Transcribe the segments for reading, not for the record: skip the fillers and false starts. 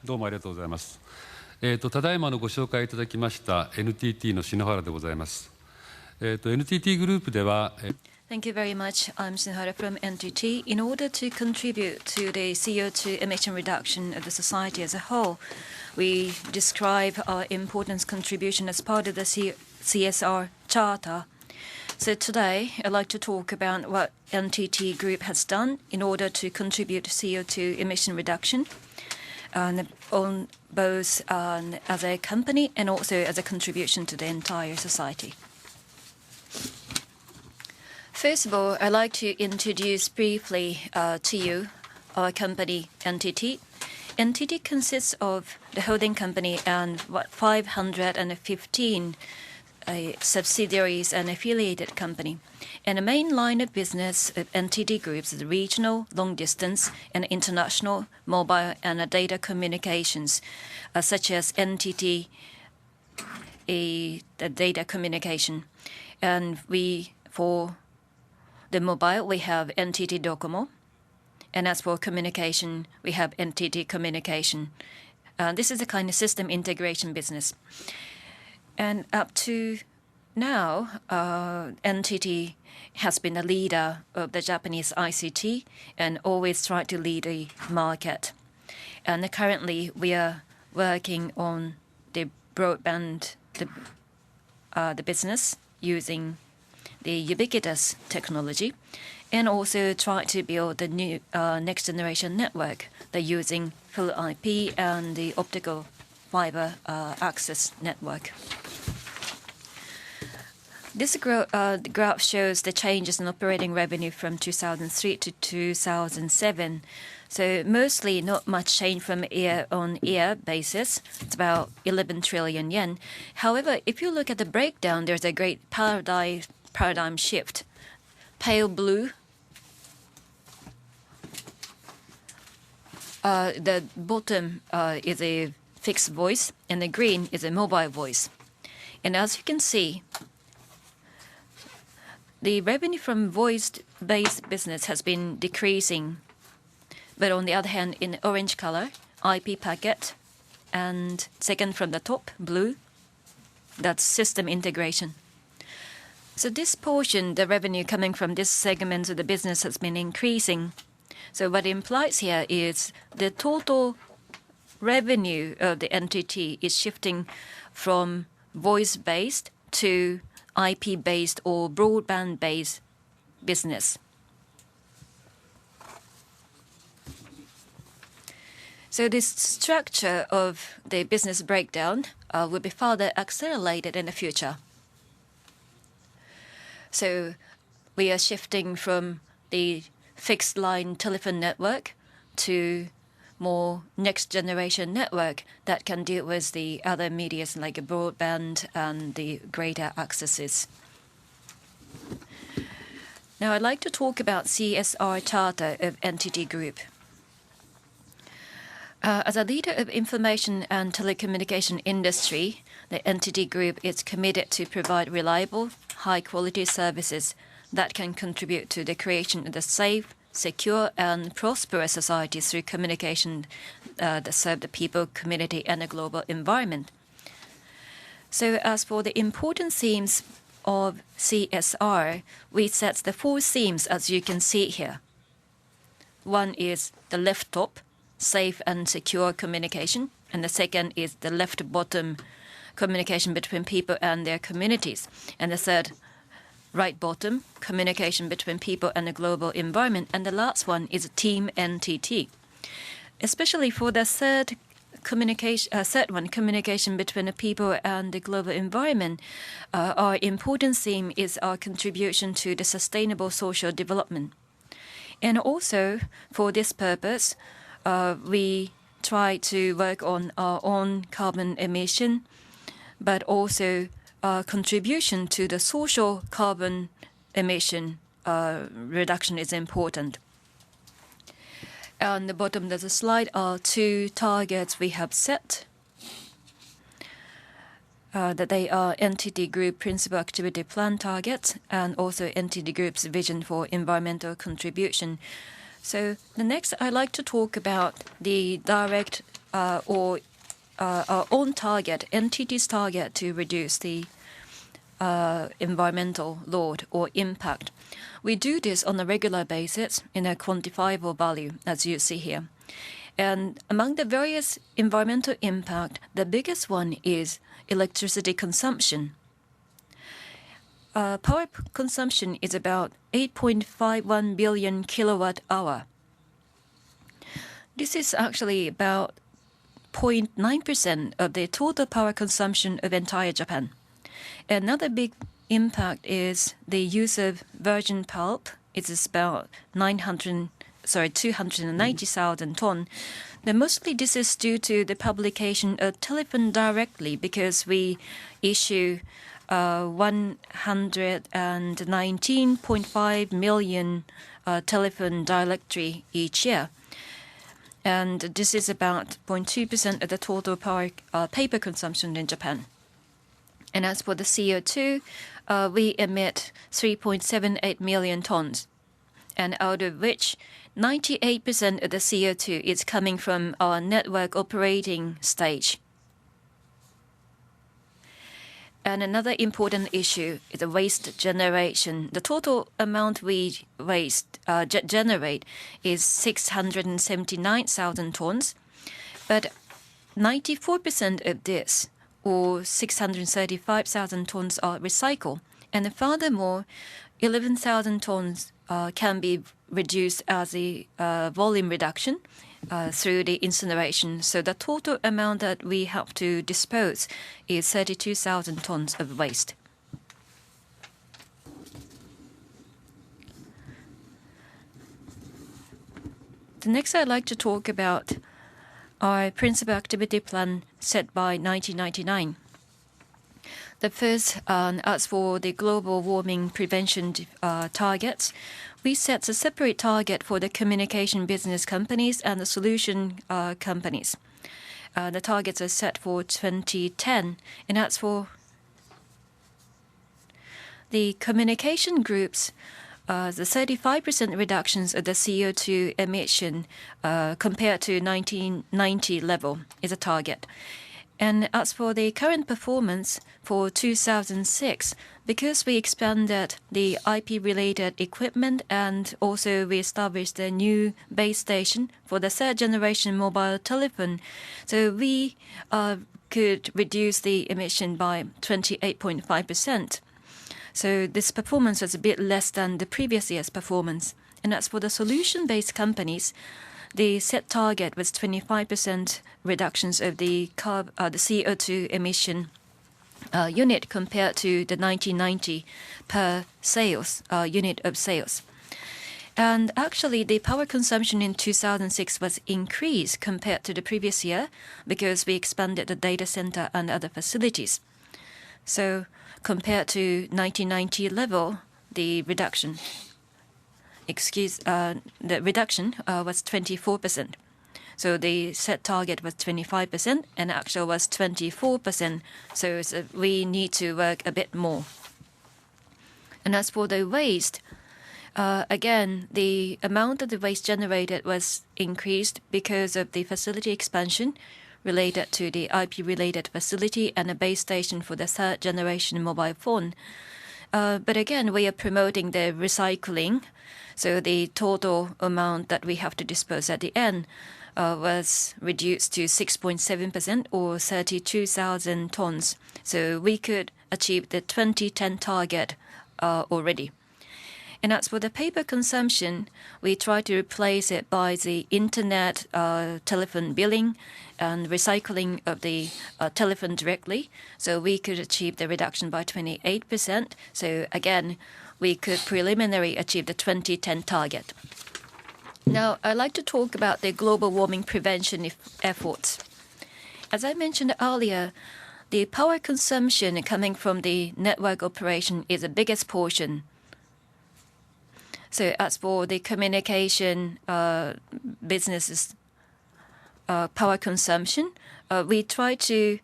どうもありがとうございます。ただいまのご紹介いただきました NTT の篠原でございます。NTT グループでは、Thank you very much. I'm Shinohara from NTT. In order to contribute to the CO2 emission reduction of the society as a whole, we describe our important contribution as part of the CSR Charter. So today, I'd like to talk about what NTT Group has done in order to contribute to CO2 emission reduction, on both as a company and also as a contribution to the entire society. First of all, I'd like to introduce briefly to you our company, NTT. NTT consists of the holding company and 515 subsidiaries and affiliated company. And the main line of business of NTT Group is regional, long-distance, and international mobile and data communications, such as NTT the data communication. And for the mobile, we have NTT Docomo. And as for communication, we have NTT Communication. This is a kind of system integration business. And up to now, NTT has been a leader of the Japanese ICT and always tried to lead the market. And currently, we are working on the broadband, the business using the ubiquitous technology, and also try to build the new next generation network. They're using full IP and the optical fiber access network. This graph shows the changes in operating revenue from 2003 to 2007. So mostly not much change from year-on-year basis. It's about 11 trillion yen. However, if you look at the breakdown, there's a great paradigm shift. Pale blue, the bottom is a fixed voice, and the green is a mobile voice. And as you can see, the revenue from voice-based business has been decreasing. But on the other hand, in orange color, IP packet, and second from the top, blue, that's system integration. So this portion, the revenue coming from this segment of the business has been increasing. So what it implies here is the total revenue of the entity is shifting from voice-based to IP-based or broadband-based business. So this structure of the business breakdown will be further accelerated in the future. So we are shifting from the fixed line telephone network to more next generation network that can deal with the other medias like broadband and the greater accesses. Now I'd like to talk about CSR Charter of NTT Group. As a leader of information and telecommunication industry, the NTT Group is committed to provide reliable, high-quality services that can contribute to the creation of a safe, secure, and prosperous society through communication that serve the people, community, and the global environment. So as for the important themes of CSR, we set the 4 themes as you can see here. One is the left top, safe and secure communication, and the second is the left bottom, communication between people and their communities, and the third, right bottom, communication between people and the global environment, and the last one is Team NTT. Especially for the third one, communication between the people and the global environment, our important theme is our contribution to the sustainable social development. And also, for this purpose, we try to work on our own carbon emission, but also contribution to the social carbon emission reduction is important. On the bottom of the slide are 2 targets we have set. That they are NTT Group Principal Activity Plan targets and also NTT Group's vision for environmental contribution. So the next, I'd like to talk about the direct or our own target, NTT's target to reduce the environmental load or impact. We do this on a regular basis in a quantifiable value, as you see here. And among the various environmental impact, the biggest one is electricity consumption. Power consumption is about 8.51 billion kilowatt hour. This is actually about 0.9% of the total power consumption of entire Japan. Another big impact is the use of virgin pulp. It is about 290,000 tons. But mostly this is due to the publication of telephone directly, because we issue 119.5 million telephone directory each year. And this is about 0.2% of the total power paper consumption in Japan. And as for the CO2, we emit 3.78 million tons, and out of which 98% of the CO2 is coming from our network operating stage. And another important issue is the waste generation. The total amount we generate is 679,000 tons, but 94% of this, or 635,000 tons, are recycled. And furthermore, 11,000 tons can be reduced as a volume reduction through the incineration. So the total amount that we have to dispose is 32,000 tons of waste. The next, I'd like to talk about our principal activity plan set by 1999. The first, as for the global warming prevention targets, we set a separate target for the communication business companies and the solution companies. The targets are set for 2010, and as for the communication groups, the 35% reductions of the CO2 emission compared to 1990 level is a target. And as for the current performance for 2006, because we expanded the IP-related equipment and also we established a new base station for the third generation mobile telephone, so we could reduce the emission by 28.5%. So this performance was a bit less than the previous year's performance. And as for the solution-based companies, the set target was 25% reductions of the CO2 emission unit compared to the 1990 per sales unit of sales. And actually, the power consumption in 2006 was increased compared to the previous year because we expanded the data center and other facilities. So compared to 1990 level, the reduction was 24%. So the set target was 25% and actual was 24%. So we need to work a bit more. And as for the waste, again, the amount of the waste generated was increased because of the facility expansion related to the IP-related facility and a base station for the third generation mobile phone. But again, we are promoting the recycling. So the total amount that we have to dispose at the end was reduced to 6.7% or 32,000 tons. So we could achieve the 2010 target already. And as for the paper consumption, we try to replace it by the internet telephone billing and recycling of the telephone directly. So we could achieve the reduction by 28%. So again, we could preliminarily achieve the 2010 target. Now, I'd like to talk about the global warming prevention efforts. As I mentioned earlier, the power consumption coming from the network operation is the biggest portion. So as for the communication businesses' power consumption, we try to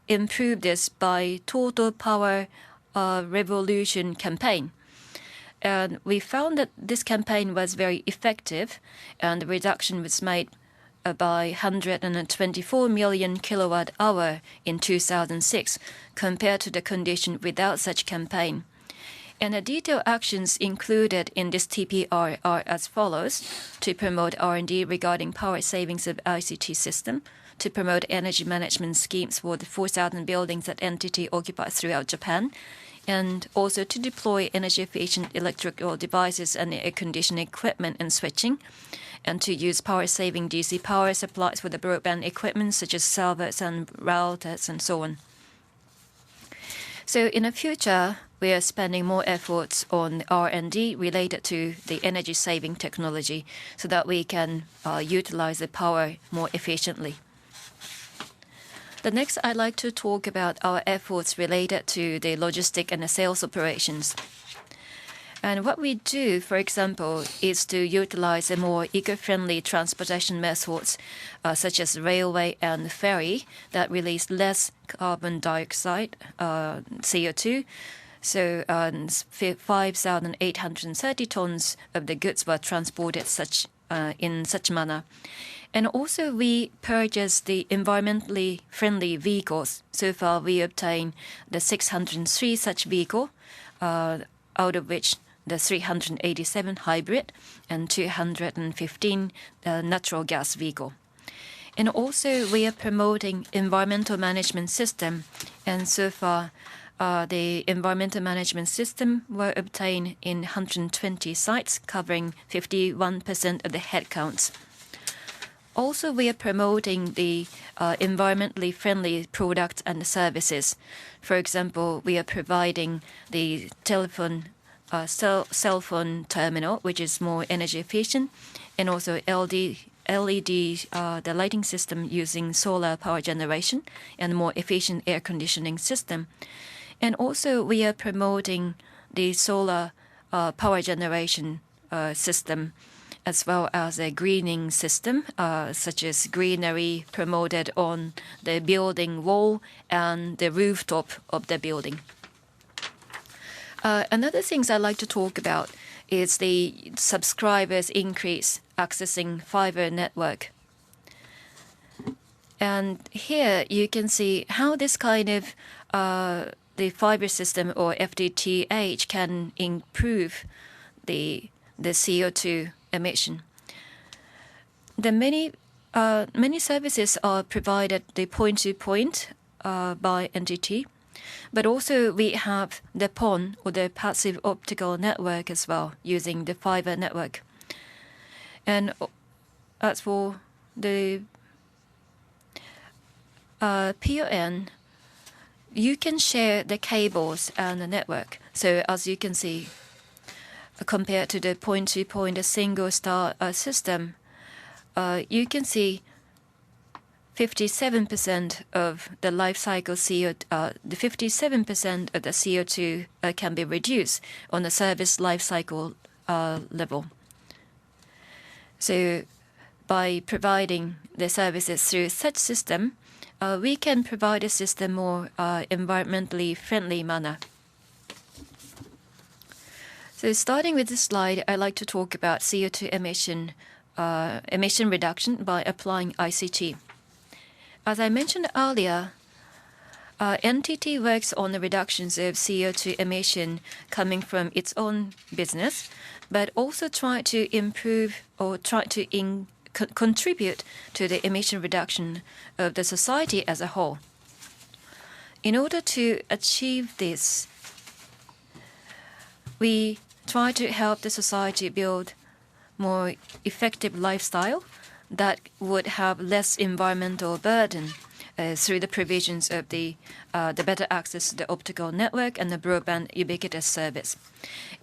improve this by total power revolution campaign. And we found that this campaign was very effective, and the reduction was made by 124 million kilowatt hour in 2006 compared to the condition without such campaign. And the detailed actions included in this TPR are as follows: to promote R&D regarding power savings of ICT system, to promote energy management schemes for the 4,000 buildings that NTT occupies throughout Japan, and also to deploy energy-efficient electrical devices and air conditioning equipment and switching, and to use power-saving DC power supplies for the broadband equipment such as servers and routers and so on. So in the future, we are spending more efforts on R&D related to the energy-saving technology so that we can utilize the power more efficiently. The next, I'd like to talk about our efforts related to the logistic and the sales operations. And what we do, for example, is to utilize a more eco-friendly transportation methods, such as railway and ferry, that release less carbon dioxide, CO2. So 5,830 tons of the goods were transported in such manner. And also we purchased the environmentally friendly vehicles. So far we obtained the 603 such vehicles, out of which the 387 hybrid and 215 natural gas vehicle. And also we are promoting environmental management system, and so far the environmental management system were obtained in 120 sites, covering 51% of the headcounts. Also, we are promoting the environmentally friendly products and services. For example, we are providing the cell phone terminal, which is more energy efficient, and also LED, the lighting system using solar power generation, and more efficient air conditioning system. And also, we are promoting the solar power generation system, as well as a greening system, such as greenery promoted on the building wall and the rooftop of the building. Another thing I'd like to talk about is the subscribers increase accessing fiber network. And here you can see how this kind of the fiber system, or FTTH, can improve the CO2 emission. The many services are provided the point-to-point by NTT, but also we have the PON, or the passive optical network, as well, using the fiber network. And as for the PON, you can share the cables and the network. So as you can see, compared to the point-to-point, a single-star system, you can see 57% of the life cycle CO2, the 57% of the CO2 can be reduced on the service life cycle level. So by providing the services through such system, we can provide a system more environmentally friendly manner. So starting with this slide, I'd like to talk about CO2 emission reduction by applying ICT. As I mentioned earlier, NTT works on the reductions of CO2 emission coming from its own business, but also try to improve or try to contribute to the emission reduction of the society as a whole. In order to achieve this, we try to help the society build more effective lifestyle that would have less environmental burden through the provisions of the better access to the optical network and the broadband ubiquitous service.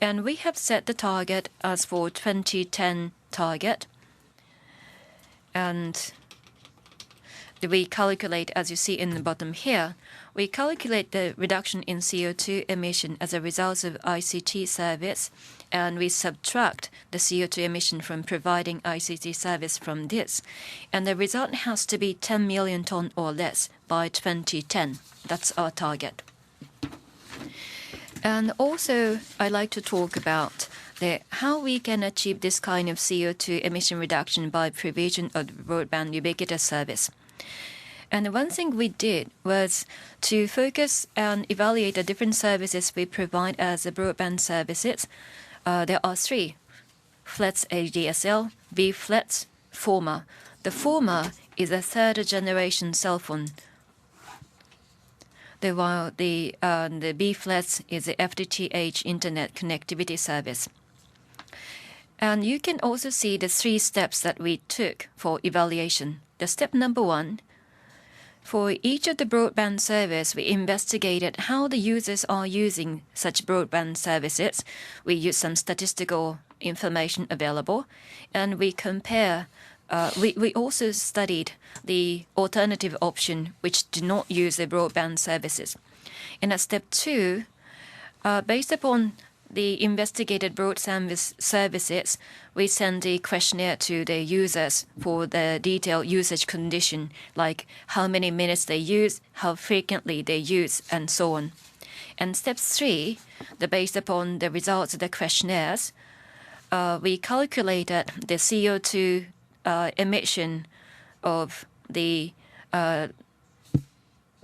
And we have set the target as for 2010 target. And we calculate, as you see in the bottom here, we calculate the reduction in CO2 emission as a result of ICT service, and we subtract the CO2 emission from providing ICT service from this. And the result has to be 10 million ton or less by 2010. That's our target. And also, I'd like to talk about how we can achieve this kind of CO2 emission reduction by provision of broadband ubiquitous service. And one thing we did was to focus and evaluate the different services we provide as a broadband services. There are three: FLETS ADSL, B-FLETS, former. The former is a third-generation cell phone. While the B-FLETS is the FTTH Internet Connectivity Service. And you can also see the three steps that we took for evaluation. The step number one, for each of the broadband service, we investigated how the users are using such broadband services. We used some statistical information available, and we compare. We also studied the alternative option, which do not use the broadband services. And at step two, based upon the investigated broadband services, we send a questionnaire to the users for the detailed usage condition, like how many minutes they use, how frequently they use, and so on. And step three, based upon the results of the questionnaires, we calculated the CO2 emission of the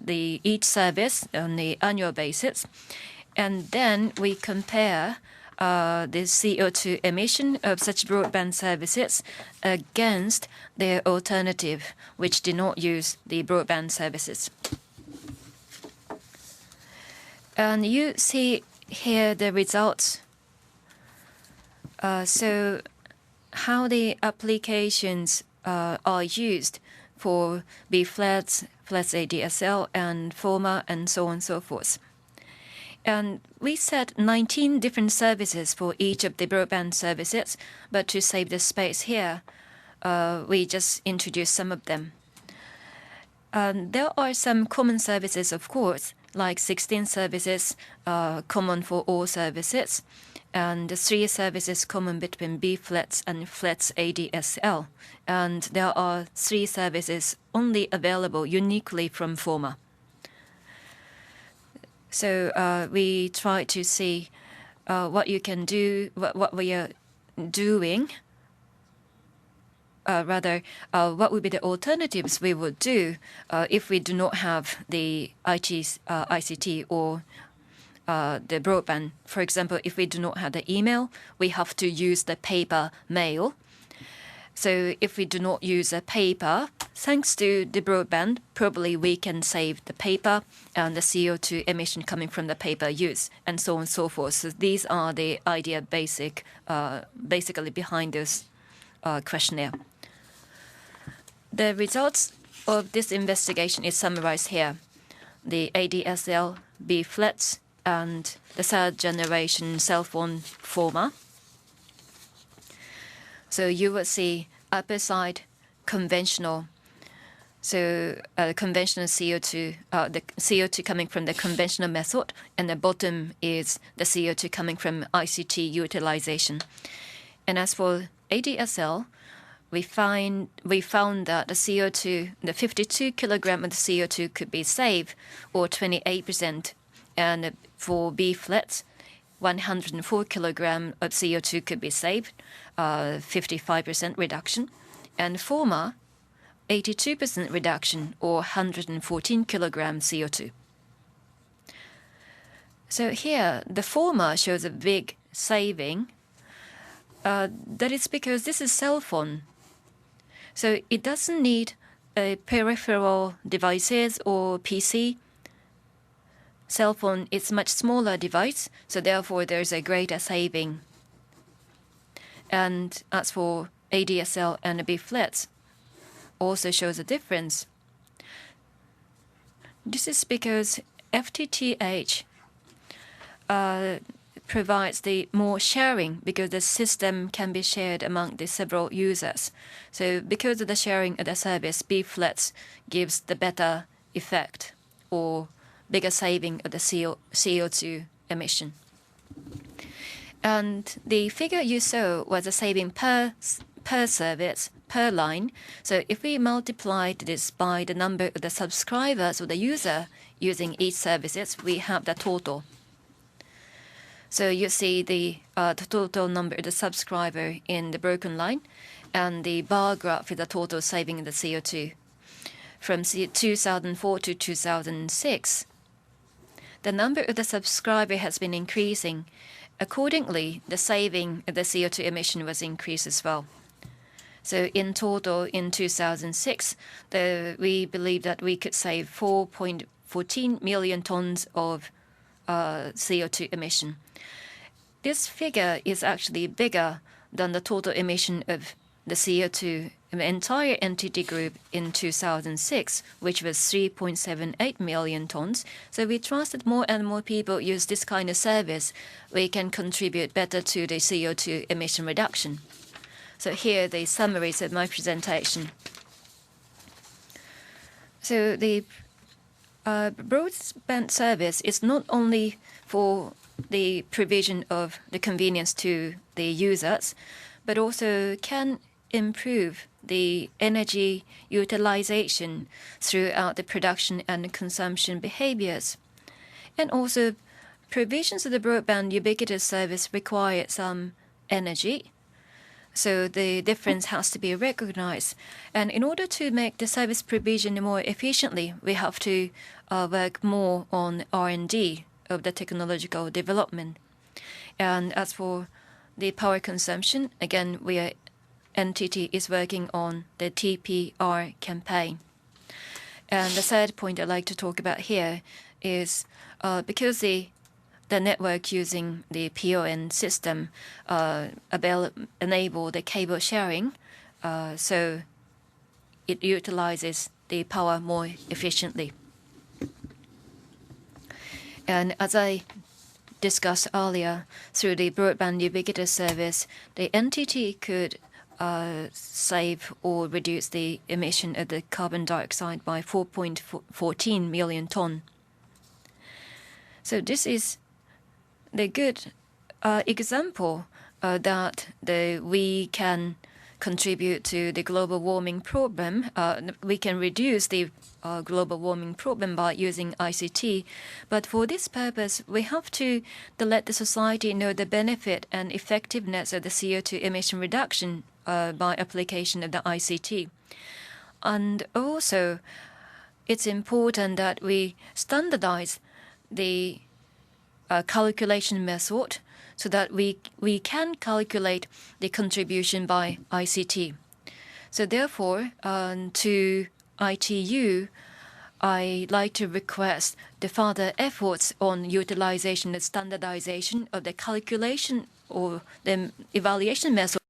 each service on the annual basis, and then we compare the CO2 emission of such broadband services against their alternative, which do not use the broadband services. And you see here the results. So how the applications are used for B-FLETS, FLETS ADSL, and FORMA, and so on and so forth. And we set 19 different services for each of the broadband services, but to save the space here, we just introduced some of them. There are some common services, of course, like 16 services common for all services, and the 3 services common between B-FLETS and FLETS ADSL. And there are 3 services only available uniquely from FORMA. So we try to see what you can do, what we are doing, what would be the alternatives we would do if we do not have the ICT or the broadband. For example, if we do not have the email, we have to use the paper mail. So if we do not use a paper, thanks to the broadband, probably we can save the paper and the CO2 emission coming from the paper use, and so on and so forth. So these are the idea basically behind this questionnaire. The results of this investigation is summarized here. The ADSL, B-FLETS, and the third generation cell phone FORMA. So you will see upper side conventional. So conventional CO2, the CO2 coming from the conventional method, and the bottom is the CO2 coming from ICT utilization. And as for ADSL, we found that the CO2, the 52 kilogram of the CO2 could be saved, or 28%, and for B-FLETS, 104 kilogram of CO2 could be saved, 55% reduction, and FORMA, 82% reduction, or 114 kilogram CO2. So here, the FORMA shows a big saving. That is because this is cell phone. So it doesn't need peripheral devices or PC. Cell phone is much smaller device, so therefore there's a greater saving. And as for ADSL and B-FLETS, also shows a difference. This is because FTTH provides the more sharing, because the system can be shared among the several users. So because of the sharing of the service, B-FLETS gives the better effect or bigger saving of the CO2 emission. And the figure you saw was a saving per service, per line. So if we multiplied this by the number of the subscribers or the user using each services, we have the total. So you see the total number of the subscriber in the broken line, and the bar graph is the total saving in the CO2. From 2004 to 2006, the number of the subscriber has been increasing. Accordingly, the saving of the CO2 emission was increased as well. So in total, in 2006, we believe that we could save 4.14 million tons of CO2 emission. This figure is actually bigger than the total emission of the CO2 in the entire entity group in 2006, which was 3.78 million tons. So we trust that more and more people use this kind of service, we can contribute better to the CO2 emission reduction. So here are the summaries of my presentation. So the broadband service is not only for the provision of the convenience to the users, but also can improve the energy utilization throughout the production and consumption behaviors. And also, provisions of the broadband ubiquitous service require some energy, so the difference has to be recognized. And in order to make the service provision more efficiently, we have to work more on R&D of the technological development. And as for the power consumption, again, NTT is working on the TPR campaign. And the third point I'd like to talk about here is because the network using the PON system enable the cable sharing, so it utilizes the power more efficiently. And as I discussed earlier, through the broadband ubiquitous service, the NTT could save or reduce the emission of the carbon dioxide by 4.14 million ton. So this is the good example that we can contribute to the global warming problem. We can reduce the global warming problem by using ICT. But for this purpose, we have to let the society know the benefit and effectiveness of the CO2 emission reduction by application of the ICT. And also, it's important that we standardize the calculation method so that we can calculate the contribution by ICT. So therefore, to ITU, I like to request the further efforts on utilization and standardization of the calculation or the evaluation method